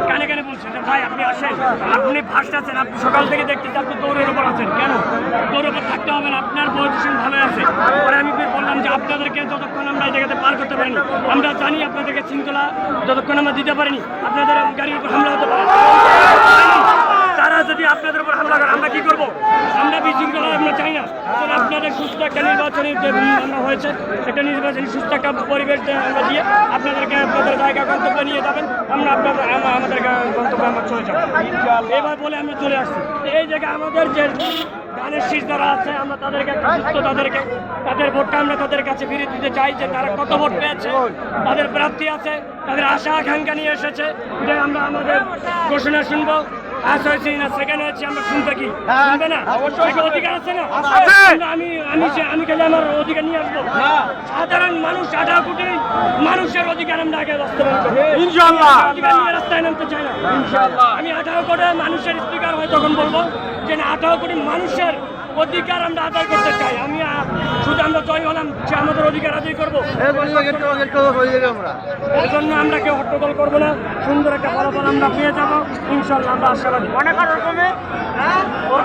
কানে কানে বলছেন যে ভাই আপনি আসেন, আপনি ফার্স্ট আছেন, আপনি সকাল থেকে দেখতেছি আপনি দৌড়ের উপর আছেন। কেন দৌড়ের উপর থাকতে হবে না? আপনার পজিশন ভালো আছে। পরে আমি বললাম যে আপনাদেরকে যতক্ষণ আমরা এই জায়গাতে পার করতে পারিনি, আমরা জানি আপনাদেরকে শৃঙ্খলা যতক্ষণ আমরা দিতে পারিনি, আপনাদের গাড়ির উপর হামলা হতে পারে। তারা যদি আপনাদের উপর হামলা করে আমরা কি করবো? আমরা বিশৃঙ্খলা আমরা চাই না। আপনাদের সুস্থ একটা নির্বাচনী আমরা হয়েছে, একটা নির্বাচনী সুস্থ একটা পরিবেশ আমরা দিয়ে আপনাদেরকে আপনাদের জায়গা গন্তব্যে নিয়ে যাবেন, আমরা আমাদের গন্তব্যে আমরা চলে যাবো এবার বলে আমরা চলে আসছি। এই জায়গায় আমাদের যে গানের শীষ যারা আছে আমরা তাদেরকে তাদের ভোটটা আমরা তাদের কাছে ফিরে দিতে চাই, যে তারা কত ভোট পেয়েছে, তাদের প্রার্থী আছে, তাদের আশা আকাঙ্ক্ষা নিয়ে এসেছে যে আমরা আমাদের ঘোষণা শুনবো। ফার্স্ট হয়েছি না সেকেন্ড হয়েছি আমরা শুনতে কি শুনবে না? অধিকার আছে না? আমি খেলে আমার অধিকার নিয়ে আসবো। সাধারণ মানুষ 18 কোটি মানুষের অধিকার আমরা আগে বাস্তবায়ন করবো ইনশাআল্লাহ। অধিকার নিয়ে রাস্তায় নামতে চাই না ইনশাআল্লাহ। আমি 18 কোটি মানুষের স্পিকার হয় তখন বলবো যে না, 18 কোটি মানুষের অধিকার আমরা আদায় করতে চাই। আমি শুধু আমরা জয় হলাম যে আমাদের অধিকার আদায় করবো, এই জন্য আমরা কেউ হট্টগোল করবো না। সুন্দর একটা ফলাফল আমরা পেয়ে যাবো ইনশাআল্লাহ, আমরা আশাবাদী।